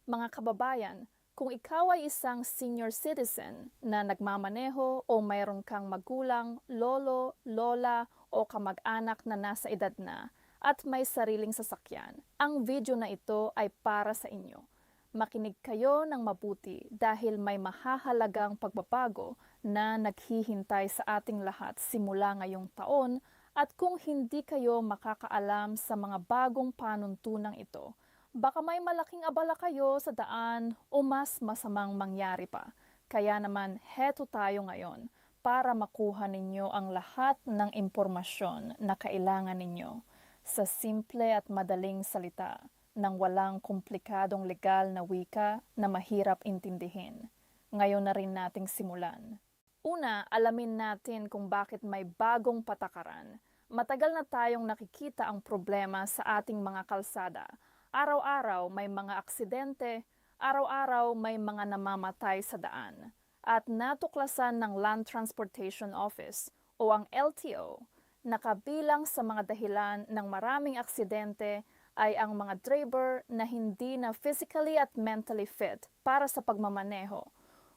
Mga kababayan, kung ikaw ay isang senior citizen na nagmamaneho o mayroon kang magulang, lolo, lola o kamag-anak na nasa edad na at may sariling sasakyan, ang video na ito ay para sa inyo. Makinig kayo ng mabuti dahil may mahahalagang pagbabago na naghihintay sa ating lahat simula ngayong taon at kung hindi kayo makakaalam sa mga bagong panuntunang ito, baka may malaking abala kayo sa daan o mas masamang mangyari pa. Kaya naman, heto tayo ngayon para makuha ninyo ang lahat ng impormasyon na kailangan ninyo sa simple at madaling salita nang walang komplikadong legal na wika na mahirap intindihin. Ngayon na rin nating simulan. Una, alamin natin kung bakit may bagong patakaran. Matagal na tayong nakikita ang problema sa ating mga kalsada. Araw-araw may mga aksidente, araw-araw may mga namamatay sa daan. At natuklasan ng Land Transportation Office o ang LTO na kabilang sa mga dahilan ng maraming aksidente ay ang mga driver na hindi na physically at mentally fit para sa pagmamaneho.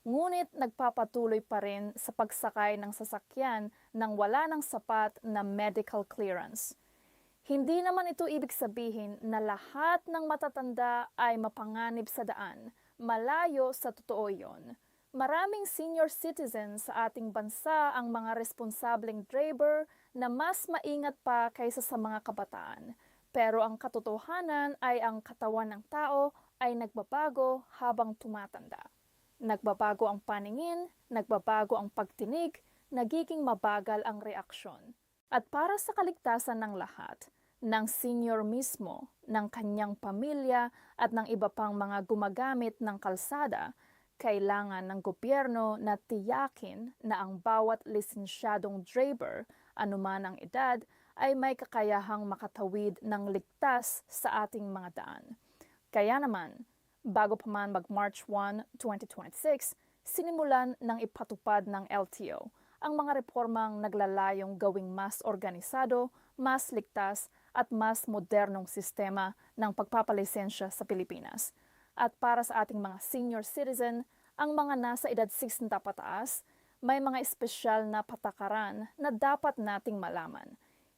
Ngunit nagpapatuloy pa rin sa pagsakay ng sasakyan nang wala ng sapat na medical clearance. Hindi naman ito ibig sabihin na lahat ng matatanda ay mapanganib sa daan. Malayo sa totoo yon. Maraming senior citizens sa ating bansa ang mga responsableng driver na mas maingat pa kaysa sa mga kabataan. Pero ang katotohanan ay ang katawan ng tao ay nagbabago habang tumatanda. Nagbabago ang paningin, nagbabago ang pagtinig, nagiging mabagal ang reaksyon. At para sa kaligtasan ng lahat, ng senior mismo, ng kanyang pamilya at ng iba pang mga gumagamit ng kalsada, kailangan ng gobyerno na tiyakin na ang bawat lisensyadong driver, anuman ang edad, ay may kakayahang makatawid ng ligtas sa ating mga daan. Kaya naman, bago pa man mag-March 1, 2026, sinimulan ng ipatupad ng LTO ang mga reformang naglalayong gawing mas organisado, mas ligtas at mas modernong sistema ng pagpapalisensya sa Pilipinas. At para sa ating mga senior citizen, ang mga nasa edad 60 pataas, may mga espesyal na patakaran na dapat nating malaman.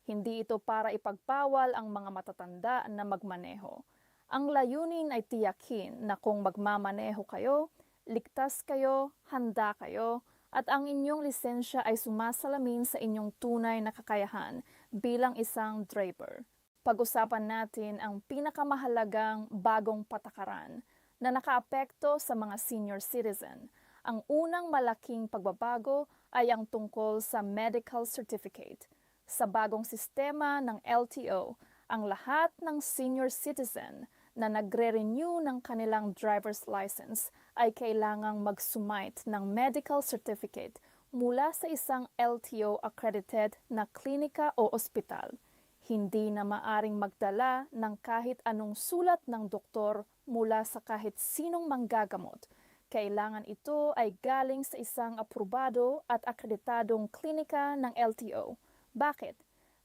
Hindi ito para ipagbawal ang mga matatanda na magmaneho. Ang layunin ay tiyakin na kung magmamaneho kayo, ligtas kayo, handa kayo, at ang inyong lisensya ay sumasalamin sa inyong tunay na kakayahan bilang isang driver. Pag-usapan natin ang pinakamahalagang bagong patakaran na nakaapekto sa mga senior citizen. Ang unang malaking pagbabago ay ang tungkol sa medical certificate. Sa bagong sistema ng LTO, ang lahat ng senior citizen na nagre-renew ng kanilang driver's license ay kailangang mag-submit ng medical certificate mula sa isang LTO-accredited na klinika o ospital. Hindi na maaring magdala ng kahit anong sulat ng doktor mula sa kahit sinong manggagamot. Kailangan ito ay galing sa isang aprobado at akreditadong klinika ng LTO. Bakit?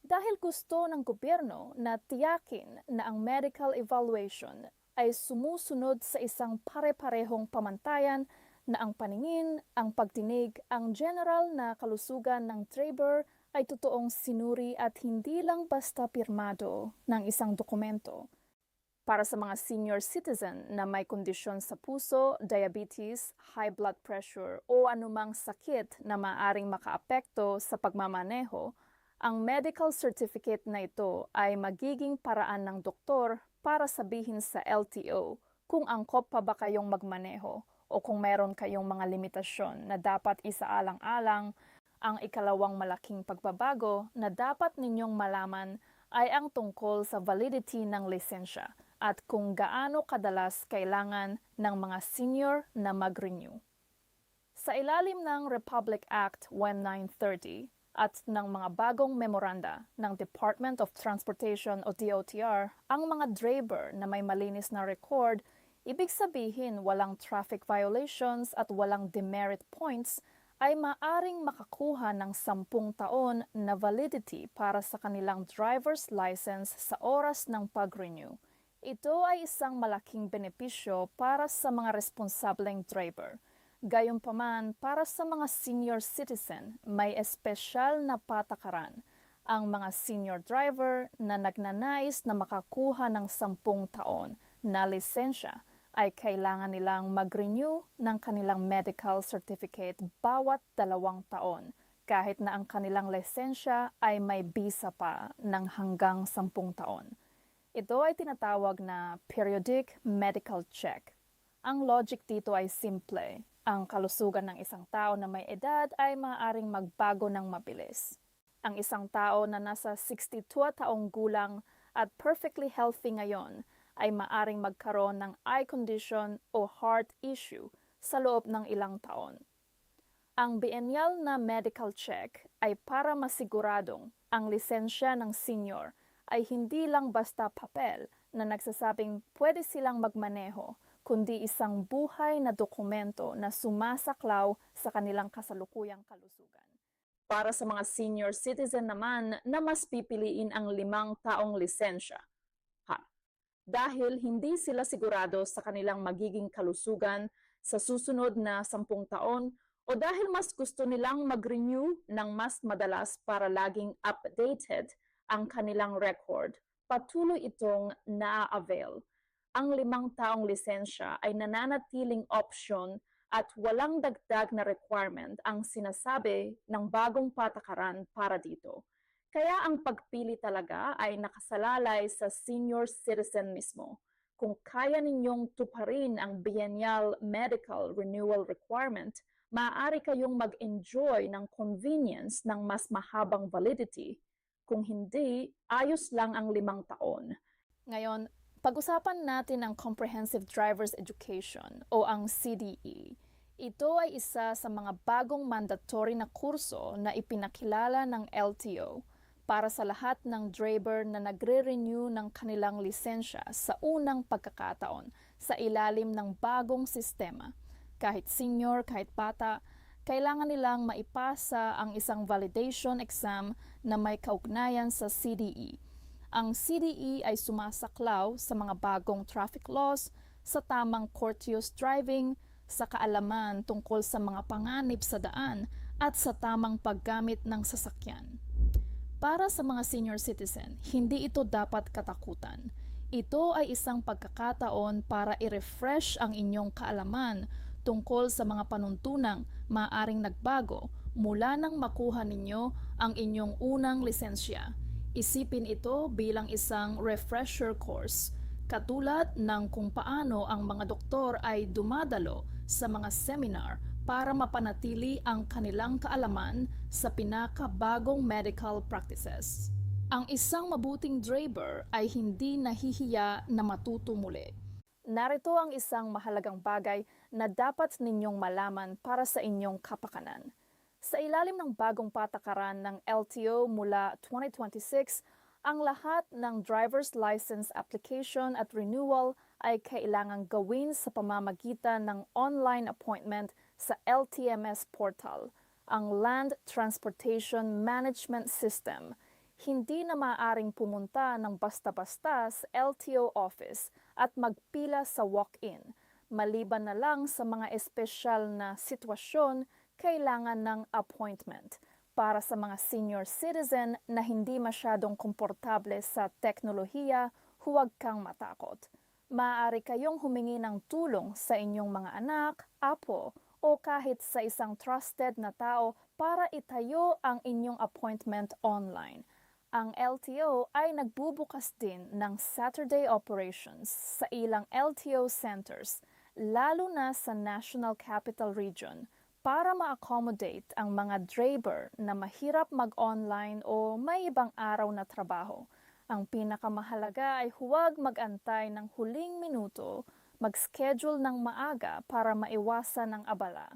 Dahil gusto ng gobyerno na tiyakin na ang medical evaluation ay sumusunod sa isang pare-parehong pamantayan na ang paningin, ang pagtinig, ang general na kalusugan ng driver ay totoong sinuri at hindi lang basta pirmado ng isang dokumento. Para sa mga senior citizen na may kondisyon sa puso, diabetes, high blood pressure o anumang sakit na maaring makaapekto sa pagmamaneho, ang medical certificate na ito ay magiging paraan ng doktor para sabihin sa LTO kung angkop pa ba kayong magmaneho o kung meron kayong mga limitasyon na dapat isaalang-alang. Ang ikalawang malaking pagbabago na dapat ninyong malaman ay ang tungkol sa validity ng lisensya at kung gaano kadalas kailangan ng mga senior na mag-renew. Sa ilalim ng Republic Act 1930, at ng mga bagong memoranda ng Department of Transportation o DOTR, ang mga driver na may malinis na record, ibig sabihin walang traffic violations at walang demerit points, ay maaring makakuha ng 10 taon na validity para sa kanilang driver's license sa oras ng pag-renew. Ito ay isang malaking benepisyo para sa mga responsableng driver. Gayunpaman, para sa mga senior citizen, may espesyal na patakaran. Ang mga senior driver na nagnanais na makakuha ng 10 taon na lisensya ay kailangan nilang mag-renew ng kanilang medical certificate bawat 2 taon, kahit na ang kanilang lisensya ay may bisa pa ng hanggang 10 taon. Ito ay tinatawag na periodic medical check. Ang logic dito ay simple. Ang kalusugan ng isang tao na may edad ay maaaring magbago ng mabilis. Ang isang tao na nasa 62 taong gulang at perfectly healthy ngayon ay maaaring magkaroon ng eye condition o heart issue sa loob ng ilang taon. Ang biennial na medical check ay para masiguradong ang lisensya ng senior ay hindi lang basta papel na nagsasabing pwede silang magmaneho, kundi isang buhay na dokumento na sumasaklaw sa kanilang kasalukuyang kalusugan. Para sa mga senior citizen naman na mas pipiliin ang 5 taong lisensya. Dahil hindi sila sigurado sa kanilang magiging kalusugan sa susunod na 10 taon o dahil mas gusto nilang mag-renew ng mas madalas para laging updated ang kanilang record, patuloy itong na-avail. Ang 5 taong lisensya ay nananatiling option at walang dagdag na requirement ang sinasabi ng bagong patakaran para dito. Kaya ang pagpili talaga ay nakasalalay sa senior citizen mismo. Kung kaya ninyong tuparin ang biennial medical renewal requirement, maaari kayong mag-enjoy ng convenience ng mas mahabang validity. Kung hindi, ayos lang ang 5 taon. Ngayon, pag-usapan natin ang Comprehensive Driver's Education o ang CDE. Ito ay isa sa mga bagong mandatory na kurso na ipinakilala ng LTO para sa lahat ng driver na nagre-renew ng kanilang lisensya sa unang pagkakataon sa ilalim ng bagong sistema. Kahit senior, kahit bata, kailangan nilang maipasa ang isang validation exam na may kaugnayan sa CDE. Ang CDE ay sumasaklaw sa mga bagong traffic laws, sa tamang courteous driving, sa kaalaman tungkol sa mga panganib sa daan, at sa tamang paggamit ng sasakyan. Para sa mga senior citizen, hindi ito dapat katakutan. Ito ay isang pagkakataon para i-refresh ang inyong kaalaman tungkol sa mga panuntunang maaaring nagbago mula nang makuha ninyo ang inyong unang lisensya. Isipin ito bilang isang refresher course, katulad ng kung paano ang mga doktor ay dumadalo sa mga seminar para mapanatili ang kanilang kaalaman sa pinakabagong medical practices. Ang isang mabuting driver ay hindi nahihiya na matuto muli. Narito ang isang mahalagang bagay na dapat ninyong malaman para sa inyong kapakanan. Sa ilalim ng bagong patakaran ng LTO mula 2026, ang lahat ng driver's license application at renewal ay kailangang gawin sa pamamagitan ng online appointment sa LTMS portal, ang Land Transportation Management System. Hindi na maaaring pumunta ng basta-basta sa LTO office at magpila sa walk-in. Maliban na lang sa mga espesyal na sitwasyon, kailangan ng appointment. Para sa mga senior citizen na hindi masyadong komportable sa teknolohiya, huwag kang matakot. Maaari kayong humingi ng tulong sa inyong mga anak, apo, o kahit sa isang trusted na tao para itayo ang inyong appointment online. Ang LTO ay nagbubukas din ng Saturday operations sa ilang LTO centers, lalo na sa National Capital Region, para ma-accommodate ang mga driver na mahirap mag-online o may ibang araw na trabaho. Ang pinakamahalaga ay huwag mag-antay ng huling minuto, mag-schedule ng maaga para maiwasan ang abala.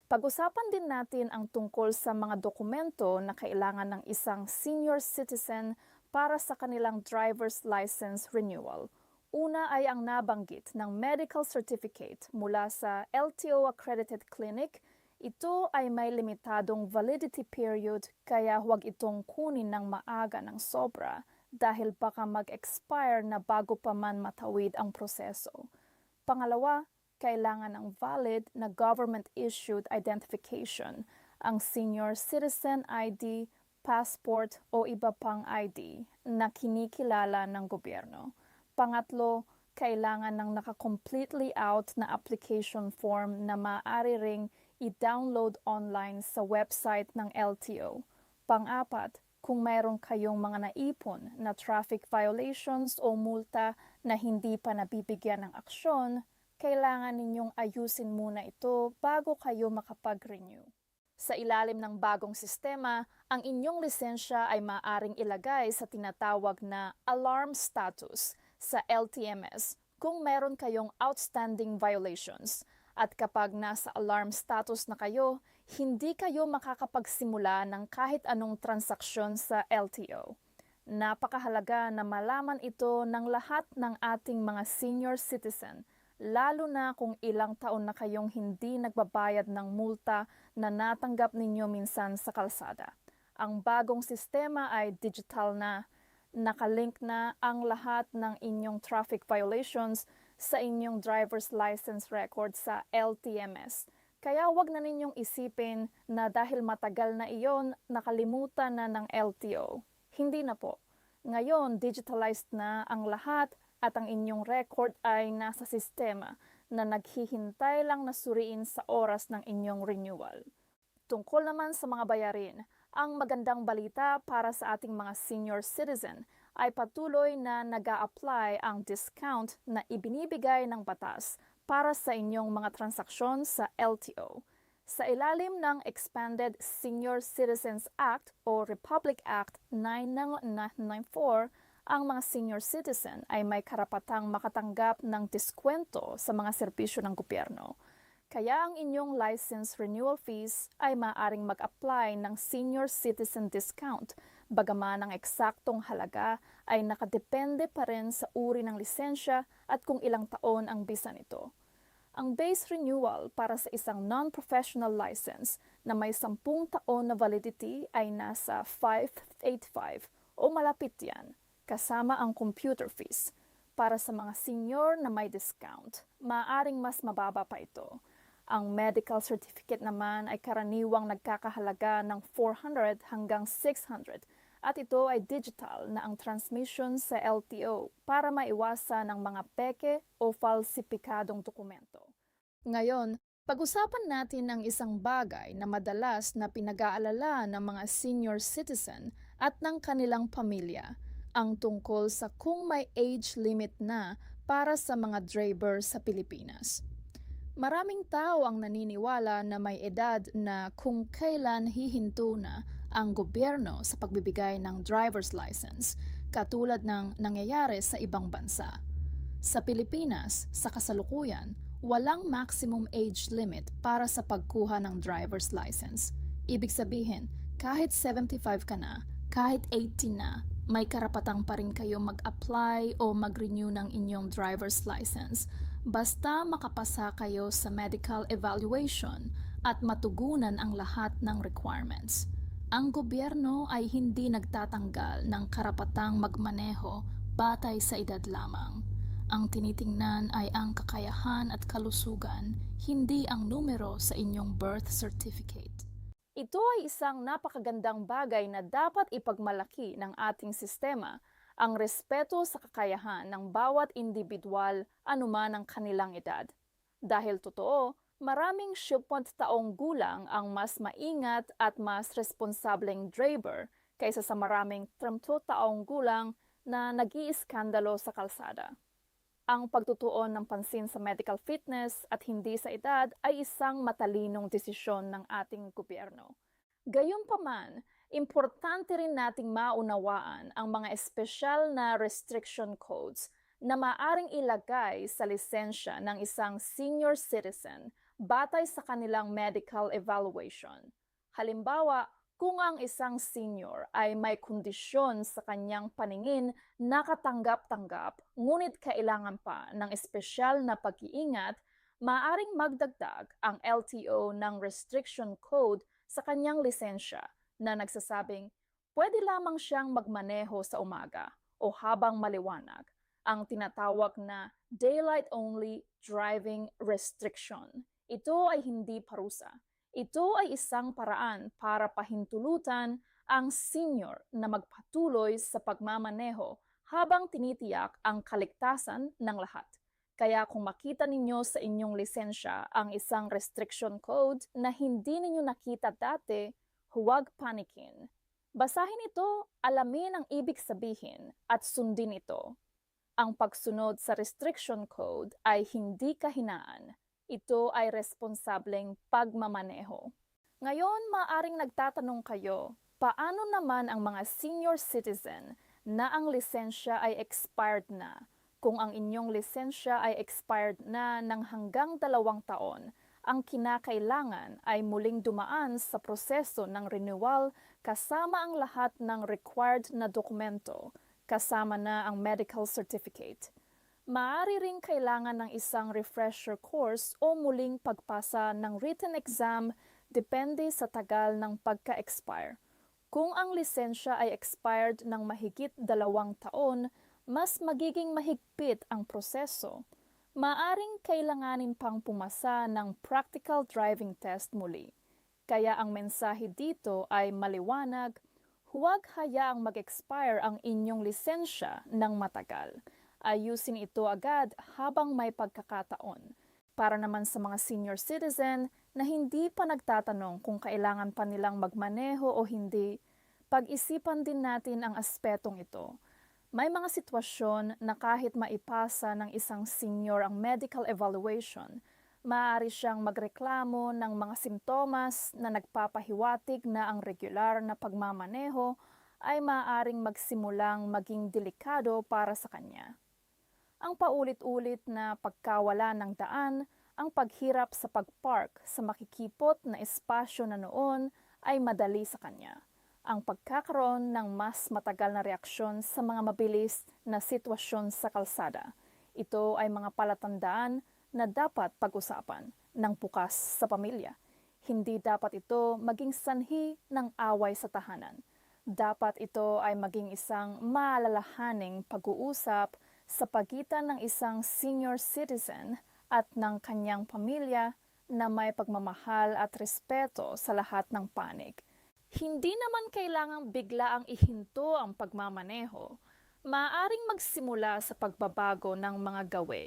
Pag-usapan din natin ang tungkol sa mga dokumento na kailangan ng isang senior citizen para sa kanilang driver's license renewal. Una ay ang nabanggit ng medical certificate mula sa LTO accredited clinic. Ito ay may limitadong validity period kaya huwag itong kunin ng maaga ng sobra dahil baka mag-expire na bago pa man matawid ang proseso. Pangalawa, kailangan ng valid na government-issued identification, ang Senior Citizen ID, passport o iba pang ID na kinikilala ng gobyerno. Pangatlo, kailangan ng naka-completely out na application form na maaari ring i-download online sa website ng LTO. Pang-apat, kung mayroon kayong mga naipon na traffic violations o multa na hindi pa nabibigyan ng aksyon, kailangan ninyong ayusin muna ito bago kayo makapag-renew. Sa ilalim ng bagong sistema, ang inyong lisensya ay maaaring ilagay sa tinatawag na alarm status sa LTMS kung meron kayong outstanding violations. At kapag nasa alarm status na kayo, hindi kayo makakapagsimula ng kahit anong transaksyon sa LTO. Napakahalaga na malaman ito ng lahat ng ating mga senior citizen, lalo na kung ilang taon na kayong hindi nagbabayad ng multa na natanggap ninyo minsan sa kalsada. Ang bagong sistema ay digital na. Nakalink na ang lahat ng inyong traffic violations sa inyong driver's license record sa LTMS. Kaya wag na ninyong isipin na dahil matagal na iyon, nakalimutan na ng LTO. Hindi na po. Ngayon, digitalized na ang lahat at ang inyong record ay nasa sistema na naghihintay lang na suriin sa oras ng inyong renewal. Tungkol naman sa mga bayarin, ang magandang balita para sa ating mga senior citizen ay patuloy na nag-a-apply ang discount na ibinibigay ng batas para sa inyong mga transaksyon sa LTO. Sa ilalim ng Expanded Senior Citizens Act o Republic Act 994, ang mga senior citizen ay may karapatang makatanggap ng diskwento sa mga serbisyo ng gobyerno. Kaya ang inyong license renewal fees ay maaaring mag-apply ng senior citizen discount, bagaman ang eksaktong halaga ay nakadepende pa rin sa uri ng lisensya at kung ilang taon ang bisa nito. Ang base renewal para sa isang non-professional license na may 10 taon na validity ay nasa 585 o malapit yan, kasama ang computer fees. Para sa mga senior na may discount, maaaring mas mababa pa ito. Ang medical certificate naman ay karaniwang nagkakahalaga ng 400 hanggang 600 at ito ay digital na ang transmission sa LTO para maiwasan ang mga peke o falsipikadong dokumento. Ngayon, pag-usapan natin ang isang bagay na madalas na pinag-aalala ng mga senior citizen at ng kanilang pamilya, ang tungkol sa kung may age limit na para sa mga driver sa Pilipinas. Maraming tao ang naniniwala na may edad na kung kailan hihinto na ang gobyerno sa pagbibigay ng driver's license, katulad ng nangyayari sa ibang bansa. Sa Pilipinas, sa kasalukuyan, walang maximum age limit para sa pagkuha ng driver's license. Ibig sabihin, kahit 75 ka na, kahit 18 na, may karapatang pa rin kayo mag-apply o mag-renew ng inyong driver's license basta makapasa kayo sa medical evaluation at matugunan ang lahat ng requirements. Ang gobyerno ay hindi nagtatanggal ng karapatang magmaneho batay sa edad lamang. Ang tinitingnan ay ang kakayahan at kalusugan, hindi ang numero sa inyong birth certificate. Ito ay isang napakagandang bagay na dapat ipagmalaki ng ating sistema, ang respeto sa kakayahan ng bawat individual anuman ang kanilang edad. Dahil totoo, maraming 70 taong gulang ang mas maingat at mas responsableng driver kaysa sa maraming 30 taong gulang na nag-iiskandalo sa kalsada. Ang pagtutuon ng pansin sa medical fitness at hindi sa edad ay isang matalinong desisyon ng ating gobyerno. Gayunpaman, importante rin nating maunawaan ang mga espesyal na restriction codes na maaring ilagay sa lisensya ng isang senior citizen batay sa kanilang medical evaluation. Halimbawa, kung ang isang senior ay may kondisyon sa kanyang paningin na katanggap-tanggap ngunit kailangan pa ng espesyal na pag-iingat, maaaring magdagdag ang LTO ng restriction code sa kanyang lisensya na nagsasabing Pwede lamang siyang magmaneho sa umaga o habang maliwanag, ang tinatawag na daylight-only driving restriction. Ito ay hindi parusa. Ito ay isang paraan para pahintulutan ang senior na magpatuloy sa pagmamaneho habang tinitiyak ang kaligtasan ng lahat. Kaya kung makita ninyo sa inyong lisensya ang isang restriction code na hindi ninyo nakita dati, huwag panikin. Basahin ito, alamin ang ibig sabihin at sundin ito. Ang pagsunod sa restriction code ay hindi kahinaan. Ito ay responsableng pagmamaneho. Ngayon, maaring nagtatanong kayo, paano naman ang mga senior citizen na ang lisensya ay expired na? Kung ang inyong lisensya ay expired na ng hanggang 2 taon, ang kinakailangan ay muling dumaan sa proseso ng renewal kasama ang lahat ng required na dokumento, kasama na ang medical certificate. Maaari ring kailangan ng isang refresher course o muling pagpasa ng written exam depende sa tagal ng pagka-expire. Kung ang lisensya ay expired ng mahigit 2 taon, mas magiging mahigpit ang proseso. Maaring kailanganin pang pumasa ng practical driving test muli. Kaya ang mensahe dito ay maliwanag, huwag hayaang mag-expire ang inyong lisensya ng matagal. Ayusin ito agad habang may pagkakataon. Para naman sa mga senior citizen na hindi pa nagtatanong kung kailangan pa nilang magmaneho o hindi, pag-isipan din natin ang aspetong ito. May mga sitwasyon na kahit maipasa ng isang senior ang medical evaluation, maaari siyang magreklamo ng mga simptomas na nagpapahiwatig na ang regular na pagmamaneho ay maaaring magsimulang maging delikado para sa kanya. Ang paulit-ulit na pagkawala ng daan, ang paghirap sa pagpark sa makikipot na espasyo na noon ay madali sa kanya. Ang pagkakaroon ng mas matagal na reaksyon sa mga mabilis na sitwasyon sa kalsada. Ito ay mga palatandaan na dapat pag-usapan ng bukas sa pamilya. Hindi dapat ito maging sanhi ng away sa tahanan. Dapat ito ay maging isang maalalahaning pag-uusap sa pagitan ng isang senior citizen at ng kanyang pamilya na may pagmamahal at respeto sa lahat ng panig. Hindi naman kailangang bigla ang ihinto ang pagmamaneho. Maaaring magsimula sa pagbabago ng mga gawe.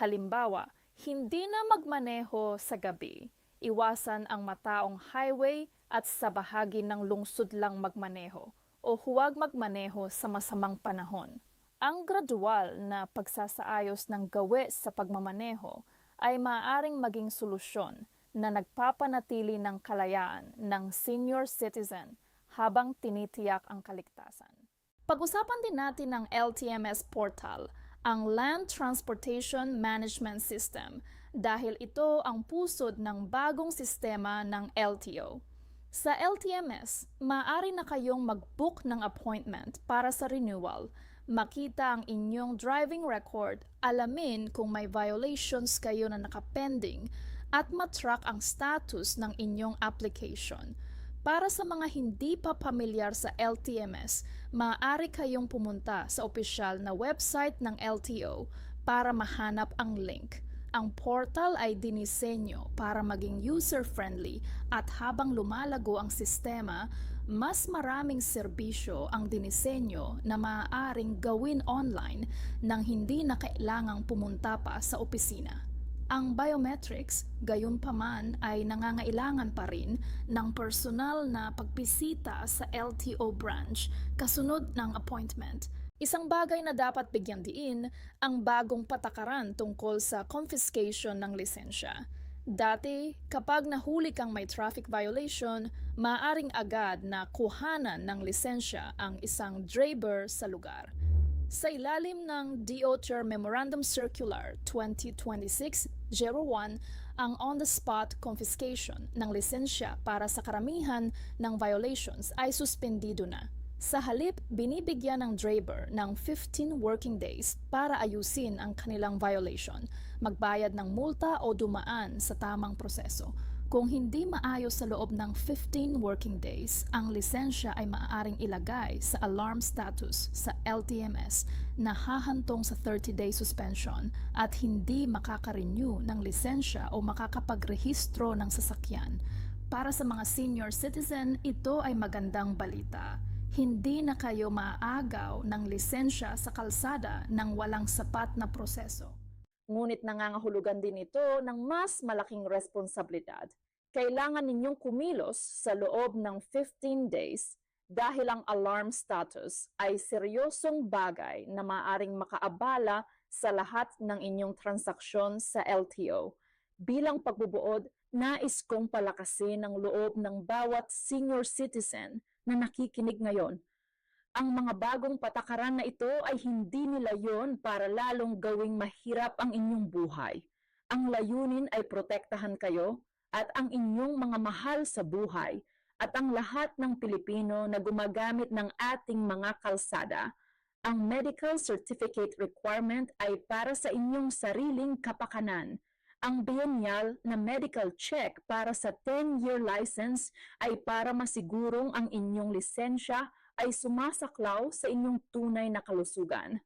Halimbawa, hindi na magmaneho sa gabi. Iwasan ang mataong highway at sa bahagi ng lungsod lang magmaneho o huwag magmaneho sa masamang panahon. Ang gradual na pagsasaayos ng gawe sa pagmamaneho ay maaaring maging solusyon na nagpapanatili ng kalayaan ng senior citizen habang tinitiyak ang kaligtasan. Pag-usapan din natin ang LTMS portal, ang Land Transportation Management System, dahil ito ang pusod ng bagong sistema ng LTO. Sa LTMS, maaari na kayong mag-book ng appointment para sa renewal, makita ang inyong driving record, alamin kung may violations kayo na nakapending, at matrack ang status ng inyong application. Para sa mga hindi pa pamilyar sa LTMS, maaari kayong pumunta sa opisyal na website ng LTO para mahanap ang link. Ang portal ay dinisenyo para maging user-friendly at habang lumalago ang sistema, mas maraming serbisyo ang dinisenyo na maaaring gawin online nang hindi na kailangang pumunta pa sa opisina. Ang biometrics, gayunpaman ay nangangailangan pa rin ng personal na pagbisita sa LTO branch kasunod ng appointment. Isang bagay na dapat bigyan diin ang bagong patakaran tungkol sa confiscation ng lisensya. Dati, kapag nahuli kang may traffic violation, maaaring agad na kuhanan ng lisensya ang isang driver sa lugar. Sa ilalim ng DOTR Memorandum Circular 2026-01, ang on-the-spot confiscation ng lisensya para sa karamihan ng violations ay suspendido na. Sa halip, binibigyan ng driver ng 15 working days para ayusin ang kanilang violation, magbayad ng multa o dumaan sa tamang proseso. Kung hindi maayos sa loob ng 15 working days, ang lisensya ay maaaring ilagay sa alarm status sa LTMS na hahantong sa 30-day suspension at hindi makaka-renew ng lisensya o makakapagrehistro ng sasakyan. Para sa mga senior citizen, ito ay magandang balita. Hindi na kayo maaagaw ng lisensya sa kalsada ng walang sapat na proseso. Ngunit nangangahulugan din ito ng mas malaking responsibilidad. Kailangan ninyong kumilos sa loob ng 15 days dahil ang alarm status ay seryosong bagay na maaaring makaabala sa lahat ng inyong transaksyon sa LTO. Bilang pagbubuod, nais kong palakasin ang loob ng bawat senior citizen na nakikinig ngayon. Ang mga bagong patakaran na ito ay hindi nilayon para lalong gawing mahirap ang inyong buhay. Ang layunin ay protektahan kayo at ang inyong mga mahal sa buhay at ang lahat ng Pilipino na gumagamit ng ating mga kalsada. Ang medical certificate requirement ay para sa inyong sariling kapakanan. Ang biennial na medical check para sa 10-year license ay para masigurong ang inyong lisensya ay sumasaklaw sa inyong tunay na kalusugan.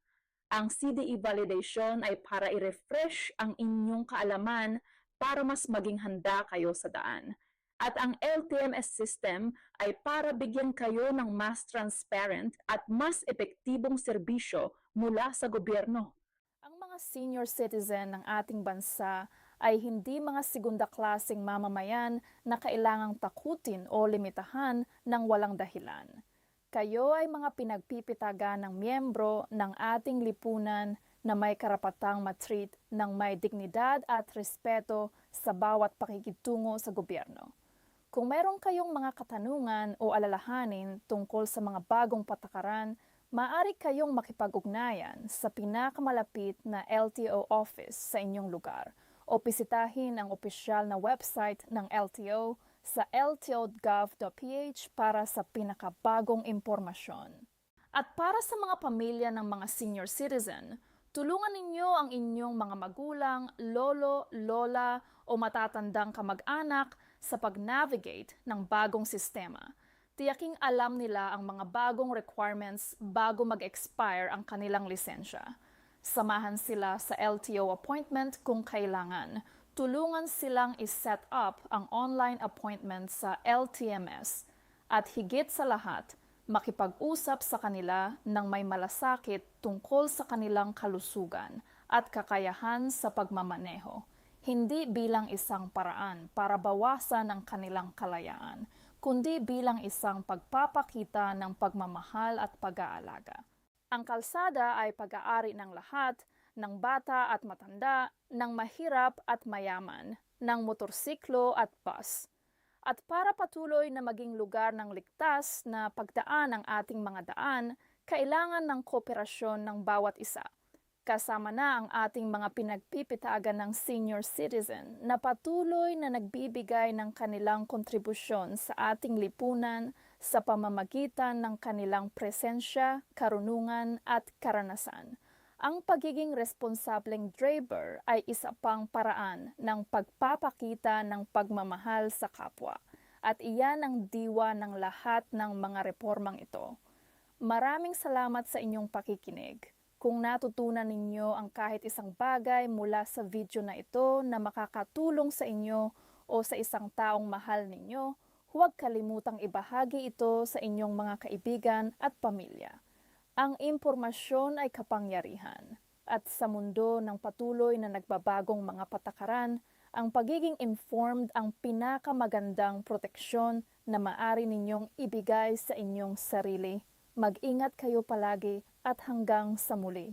Ang CDE validation ay para i-refresh ang inyong kaalaman para mas maging handa kayo sa daan. At ang LTMS system ay para bigyan kayo ng mas transparent at mas epektibong serbisyo mula sa gobyerno. Ang mga senior citizen ng ating bansa ay hindi mga segunda-klaseng mamamayan na kailangang takutin o limitahan ng walang dahilan. Kayo ay mga pinagpipitagan ng miyembro ng ating lipunan na may karapatang matreat ng may dignidad at respeto sa bawat pakikitungo sa gobyerno. Kung meron kayong mga katanungan o alalahanin tungkol sa mga bagong patakaran, maaari kayong makipag-ugnayan sa pinakamalapit na LTO office sa inyong lugar o bisitahin ang opisyal na website ng LTO sa lto.gov.ph para sa pinakabagong impormasyon. At para sa mga pamilya ng mga senior citizen, tulungan ninyo ang inyong mga magulang, lolo, lola o matatandang kamag-anak sa pag-navigate ng bagong sistema. Tiyaking alam nila ang mga bagong requirements bago mag-expire ang kanilang lisensya. Samahan sila sa LTO appointment kung kailangan. Tulungan silang i-set up ang online appointment sa LTMS. At higit sa lahat, makipag-usap sa kanila ng may malasakit tungkol sa kanilang kalusugan at kakayahan sa pagmamaneho, hindi bilang isang paraan para bawasan ang kanilang kalayaan, kundi bilang isang pagpapakita ng pagmamahal at pag-aalaga. Ang kalsada ay pag-aari ng lahat, ng bata at matanda, ng mahirap at mayaman, ng motorsiklo at bus. At para patuloy na maging lugar ng ligtas na pagdaan ng ating mga daan, kailangan ng kooperasyon ng bawat isa. Kasama na ang ating mga pinagpipitagan ng senior citizen na patuloy na nagbibigay ng kanilang kontribusyon sa ating lipunan sa pamamagitan ng kanilang presensya, karunungan at karanasan. Ang pagiging responsableng driver ay isa pang paraan ng pagpapakita ng pagmamahal sa kapwa. At iyan ang diwa ng lahat ng mga reformang ito. Maraming salamat sa inyong pakikinig. Kung natutunan ninyo ang kahit isang bagay mula sa video na ito na makakatulong sa inyo o sa isang taong mahal ninyo, huwag kalimutang ibahagi ito sa inyong mga kaibigan at pamilya. Ang impormasyon ay kapangyarihan, at sa mundo ng patuloy na nagbabagong mga patakaran, ang pagiging informed ang pinakamagandang proteksyon na maaari ninyong ibigay sa inyong sarili. Mag-ingat kayo palagi at hanggang sa muli.